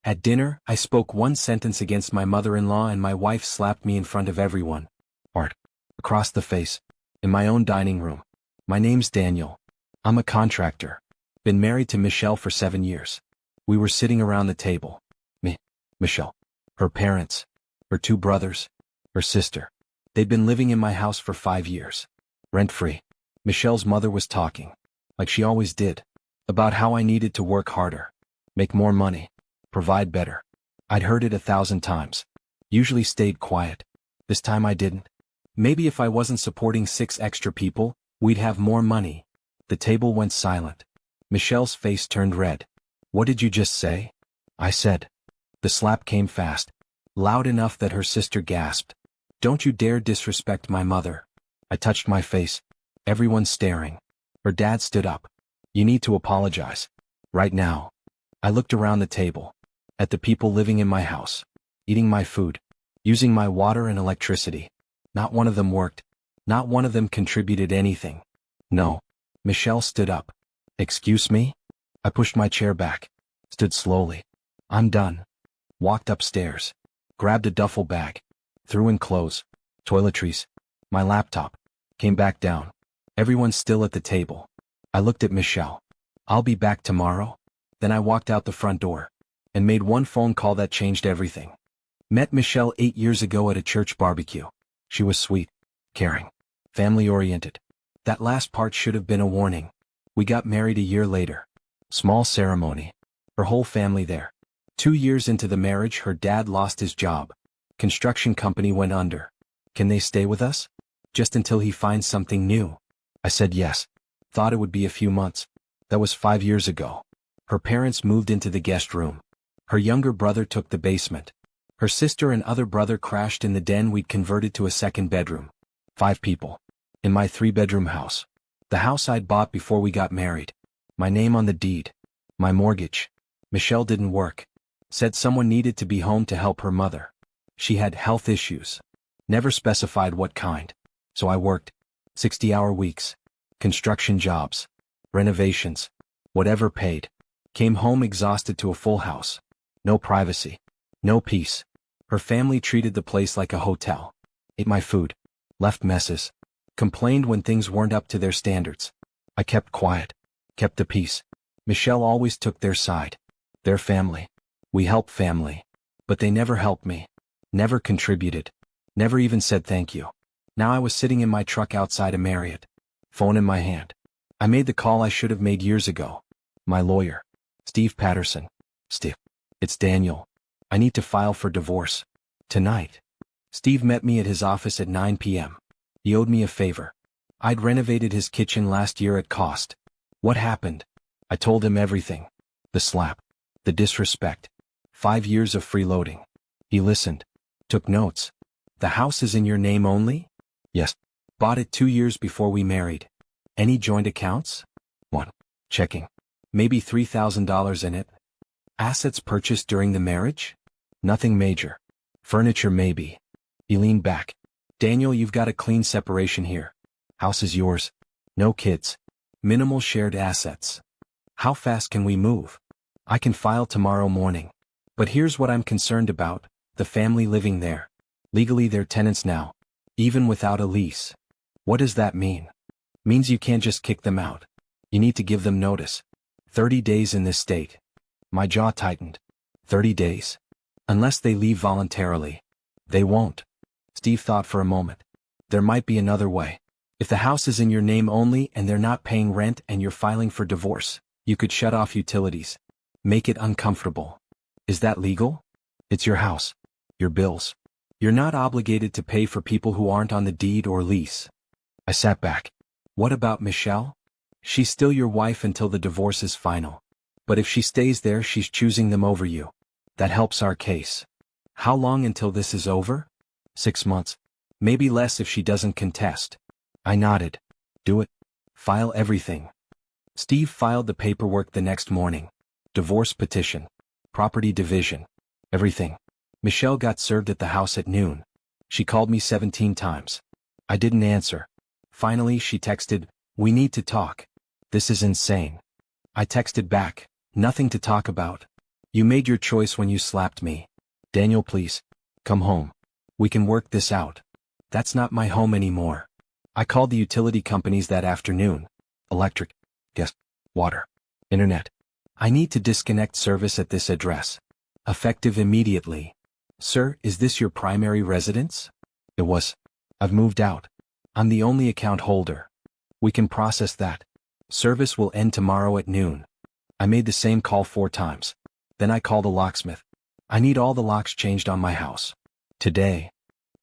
At dinner, I spoke one sentence against my mother-in-law and my wife slapped me in front of everyone. Art. Across the face. In my own dining room. My name's Daniel. I'm a contractor. Been married to Michelle for 7 years. We were sitting around the table. Me, Michelle, her parents, her 2 brothers, her sister. They'd been living in my house for 5 years. Rent-free. Michelle's mother was talking, like she always did, about how I needed to work harder, make more money, provide better. I'd heard it 1,000 times. Usually stayed quiet. This time I didn't. Maybe if I wasn't supporting 6 extra people, we'd have more money. The table went silent. Michelle's face turned red. What did you just say? I said. The slap came fast, loud enough that her sister gasped. Don't you dare disrespect my mother. I touched my face. Everyone staring. Her dad stood up. You need to apologize. Right now. I looked around the table. At the people living in my house. Eating my food. Using my water and electricity. Not one of them worked. Not one of them contributed anything. No. Michelle stood up. Excuse me? I pushed my chair back. Stood slowly. I'm done. Walked upstairs. Grabbed a duffel bag. Threw in clothes. Toiletries. My laptop. Came back down. Everyone's still at the table. I looked at Michelle. I'll be back tomorrow. Then I walked out the front door. And made one phone call that changed everything. Met Michelle 8 years ago at a church barbecue. She was sweet. Caring. Family-oriented. That last part should have been a warning. We got married a year later. Small ceremony. Her whole family there. 2 years into the marriage, her dad lost his job. Construction company went under. Can they stay with us? Just until he finds something new. I said yes. Thought it would be a few months. That was 5 years ago. Her parents moved into the guest room. Her younger brother took the basement. Her sister and other brother crashed in the den we'd converted to a 2nd bedroom. 5 people. In my 3-bedroom house. The house I'd bought before we got married. My name on the deed. My mortgage. Michelle didn't work. Said someone needed to be home to help her mother. She had health issues. Never specified what kind. So I worked. 60-hour weeks. Construction jobs. Renovations. Whatever paid. Came home exhausted to a full house. No privacy. No peace. Her family treated the place like a hotel. Ate my food. Left messes. Complained when things weren't up to their standards. I kept quiet. Kept the peace. Michelle always took their side. Their family. We help family. But they never helped me. Never contributed. Never even said thank you. Now I was sitting in my truck outside a Marriott. Phone in my hand. I made the call I should have made years ago. My lawyer. Steve Patterson. Steve. It's Daniel. I need to file for divorce. Tonight. Steve met me at his office at 9 p.m. He owed me a favor. I'd renovated his kitchen last year at cost. What happened? I told him everything. The slap. The disrespect. 5 years of freeloading. He listened. Took notes. The house is in your name only? Yes. Bought it 2 years before we married. Any joint accounts? 1. Checking. Maybe $3,000 in it. Assets purchased during the marriage? Nothing major. Furniture maybe. He leaned back. Daniel, you've got a clean separation here. House is yours. No kids. Minimal shared assets. How fast can we move? I can file tomorrow morning. But here's what I'm concerned about, the family living there. Legally they're tenants now. Even without a lease. What does that mean? Means you can't just kick them out. You need to give them notice. 30 days in this state. My jaw tightened. 30 days. Unless they leave voluntarily. They won't. Steve thought for a moment. There might be another way. If the house is in your name only and they're not paying rent and you're filing for divorce, you could shut off utilities. Make it uncomfortable. Is that legal? It's your house. Your bills. You're not obligated to pay for people who aren't on the deed or lease. I sat back. What about Michelle? She's still your wife until the divorce is final. But if she stays there, she's choosing them over you. That helps our case. How long until this is over? 6 months. Maybe less if she doesn't contest. I nodded. Do it. File everything. Steve filed the paperwork the next morning. Divorce petition. Property division. Everything. Michelle got served at the house at noon. She called me 17 times. I didn't answer. Finally she texted, "We need to talk. This is insane." I texted back, "Nothing to talk about. You made your choice when you slapped me. Daniel, please. Come home. We can work this out. That's not my home anymore. I called the utility companies that afternoon. Electric, gas, water, internet. I need to disconnect service at this address. Effective immediately. Sir, is this your primary residence? It was. I've moved out. I'm the only account holder. We can process that. Service will end tomorrow at noon. I made the same call 4 times. Then I called a locksmith. I need all the locks changed on my house. Today.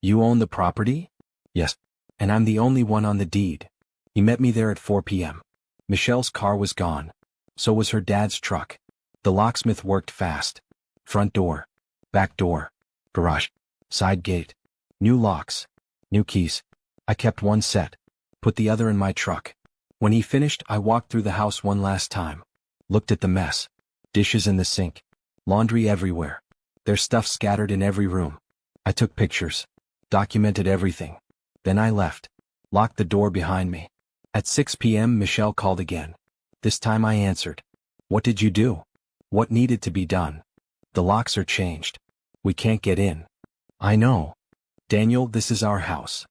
You own the property? Yes. And I'm the only one on the deed. He met me there at 4 p.m. Michelle's car was gone. So was her dad's truck. The locksmith worked fast. Front door. Back door. Garage. Side gate. New locks. New keys. I kept one set. Put the other in my truck. When he finished, I walked through the house one last time. Looked at the mess. Dishes in the sink. Laundry everywhere. There's stuff scattered in every room. I took pictures. Documented everything. Then I left. Locked the door behind me. At 6 p.m. Michelle called again. This time I answered. What did you do? What needed to be done? The locks are changed. We can't get in. I know. Daniel, this is our house.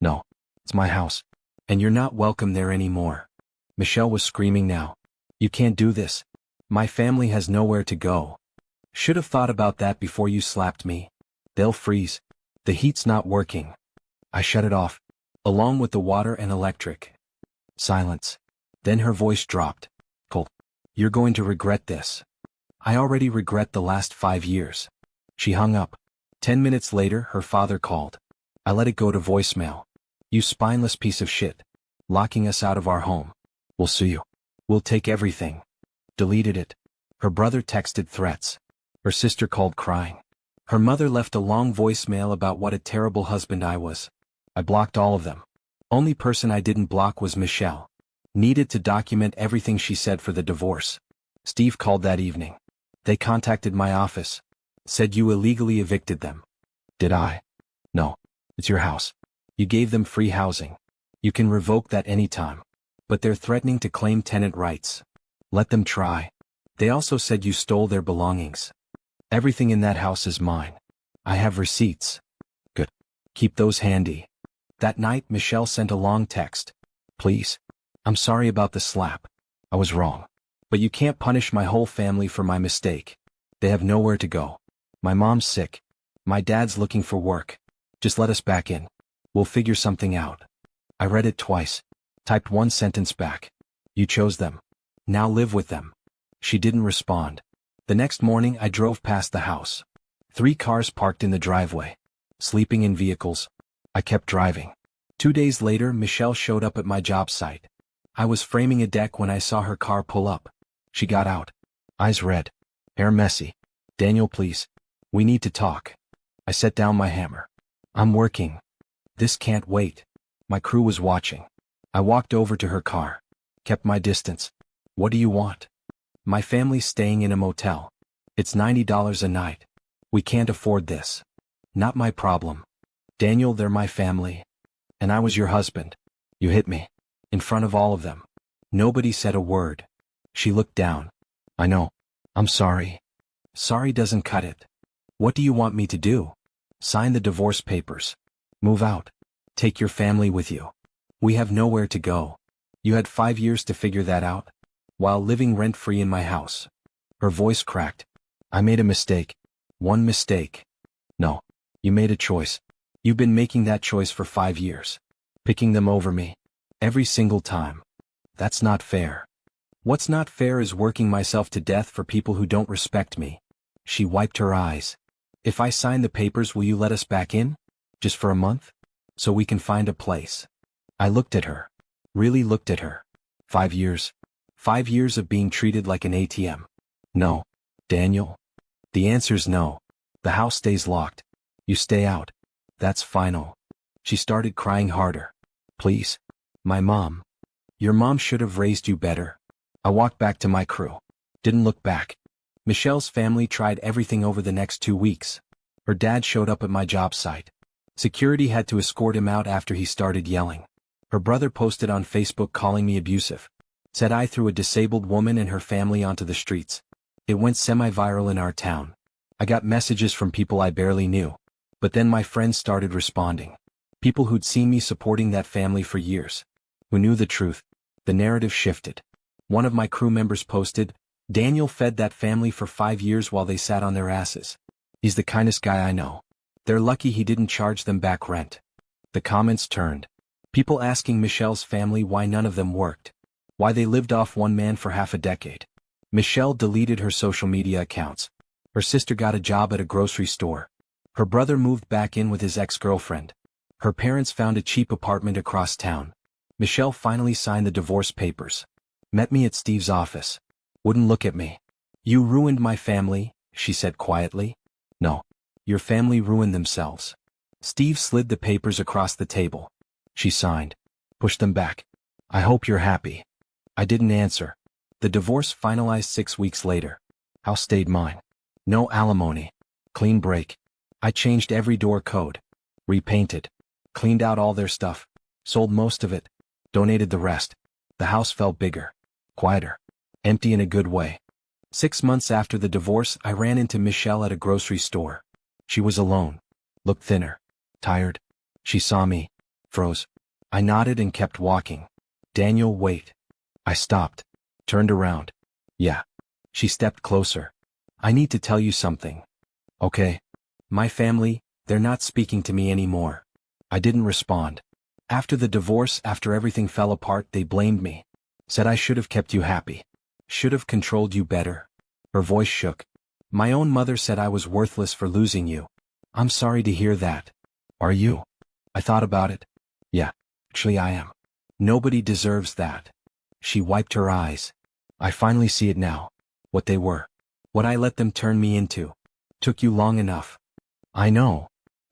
No. It's my house. And you're not welcome there anymore. Michelle was screaming now. You can't do this. My family has nowhere to go. Should have thought about that before you slapped me. They'll freeze. The heat's not working. I shut it off, along with the water and electric. Silence. Then her voice dropped. Cole, you're going to regret this. I already regret the last 5 years. She hung up. 10 minutes later, her father called. I let it go to voicemail. You spineless piece of shit. Locking us out of our home. We'll sue you. We'll take everything. Deleted it. Her brother texted threats. Her sister called crying. Her mother left a long voicemail about what a terrible husband I was. I blocked all of them. Only person I didn't block was Michelle. Needed to document everything she said for the divorce. Steve called that evening. They contacted my office. Said you illegally evicted them. Did I? No. It's your house. You gave them free housing. You can revoke that anytime. But they're threatening to claim tenant rights. Let them try. They also said you stole their belongings. Everything in that house is mine. I have receipts. Good. Keep those handy. That night, Michelle sent a long text. Please. I'm sorry about the slap. I was wrong. But you can't punish my whole family for my mistake. They have nowhere to go. My mom's sick. My dad's looking for work. Just let us back in. We'll figure something out. I read it twice. Typed one sentence back. You chose them. Now live with them. She didn't respond. The next morning I drove past the house. 3 cars parked in the driveway. Sleeping in vehicles. I kept driving. 2 days later, Michelle showed up at my job site. I was framing a deck when I saw her car pull up. She got out. Eyes red. Hair messy. Daniel, please. We need to talk. I set down my hammer. I'm working. This can't wait. My crew was watching. I walked over to her car. Kept my distance. What do you want? My family's staying in a motel. It's $90 a night. We can't afford this. Not my problem. Daniel, they're my family. And I was your husband. You hit me. In front of all of them. Nobody said a word. She looked down. I know. I'm sorry. Sorry doesn't cut it. What do you want me to do? Sign the divorce papers. Move out. Take your family with you. We have nowhere to go. You had 5 years to figure that out, while living rent-free in my house. Her voice cracked. I made a mistake. One mistake. No. You made a choice. You've been making that choice for 5 years. Picking them over me. Every single time. That's not fair. What's not fair is working myself to death for people who don't respect me. She wiped her eyes. If I sign the papers, will you let us back in? Just for a month? So we can find a place. I looked at her. Really looked at her. 5 years. 5 years of being treated like an ATM. No. Daniel? The answer's no. The house stays locked. You stay out. That's final. She started crying harder. Please. My mom. Your mom should have raised you better. I walked back to my crew. Didn't look back. Michelle's family tried everything over the next 2 weeks. Her dad showed up at my job site. Security had to escort him out after he started yelling. Her brother posted on Facebook calling me abusive. Said I threw a disabled woman and her family onto the streets. It went semi-viral in our town. I got messages from people I barely knew. But then my friends started responding. People who'd seen me supporting that family for years. Who knew the truth. The narrative shifted. One of my crew members posted, "Daniel fed that family for 5 years while they sat on their asses. He's the kindest guy I know. They're lucky he didn't charge them back rent." The comments turned. People asking Michelle's family why none of them worked. Why they lived off one man for half a decade. Michelle deleted her social media accounts. Her sister got a job at a grocery store. Her brother moved back in with his ex-girlfriend. Her parents found a cheap apartment across town. Michelle finally signed the divorce papers. Met me at Steve's office. Wouldn't look at me. "You ruined my family," she said quietly. "No. Your family ruined themselves." Steve slid the papers across the table. She signed. Pushed them back. "I hope you're happy." I didn't answer. The divorce finalized 6 weeks later. House stayed mine. No alimony. Clean break. I changed every door code. Repainted. Cleaned out all their stuff. Sold most of it. Donated the rest. The house felt bigger. Quieter. Empty in a good way. 6 months after the divorce, I ran into Michelle at a grocery store. She was alone. Looked thinner. Tired. She saw me. Froze. I nodded and kept walking. "Daniel, wait." I stopped. Turned around. "Yeah." She stepped closer. "I need to tell you something." "Okay." "My family, they're not speaking to me anymore." I didn't respond. After the divorce, after everything fell apart, they blamed me. Said I should have kept you happy. Should have controlled you better. Her voice shook. "My own mother said I was worthless for losing you." "I'm sorry to hear that." "Are you?" I thought about it. "Yeah, actually I am. Nobody deserves that." She wiped her eyes. "I finally see it now. What they were. What I let them turn me into. Took you long enough." "I know."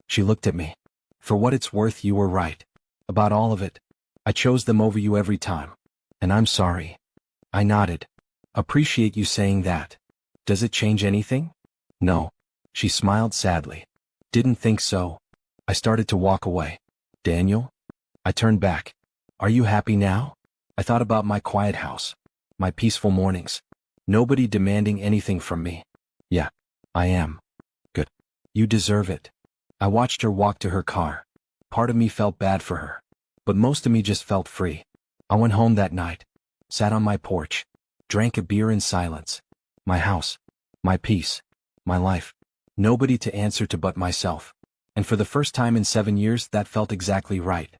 She looked at me. "For what it's worth, you were right. About all of it. I chose them over you every time. And I'm sorry." I nodded. "Appreciate you saying that. Does it change anything?" "No." She smiled sadly. "Didn't think so." I started to walk away. "Daniel?" I turned back. "Are you happy now?" I thought about my quiet house. My peaceful mornings. Nobody demanding anything from me. "Yeah, I am." "Good. You deserve it." I watched her walk to her car. Part of me felt bad for her. But most of me just felt free. I went home that night. Sat on my porch. Drank a beer in silence. My house. My peace. My life. Nobody to answer to but myself. And for the first time in 7 years, that felt exactly right.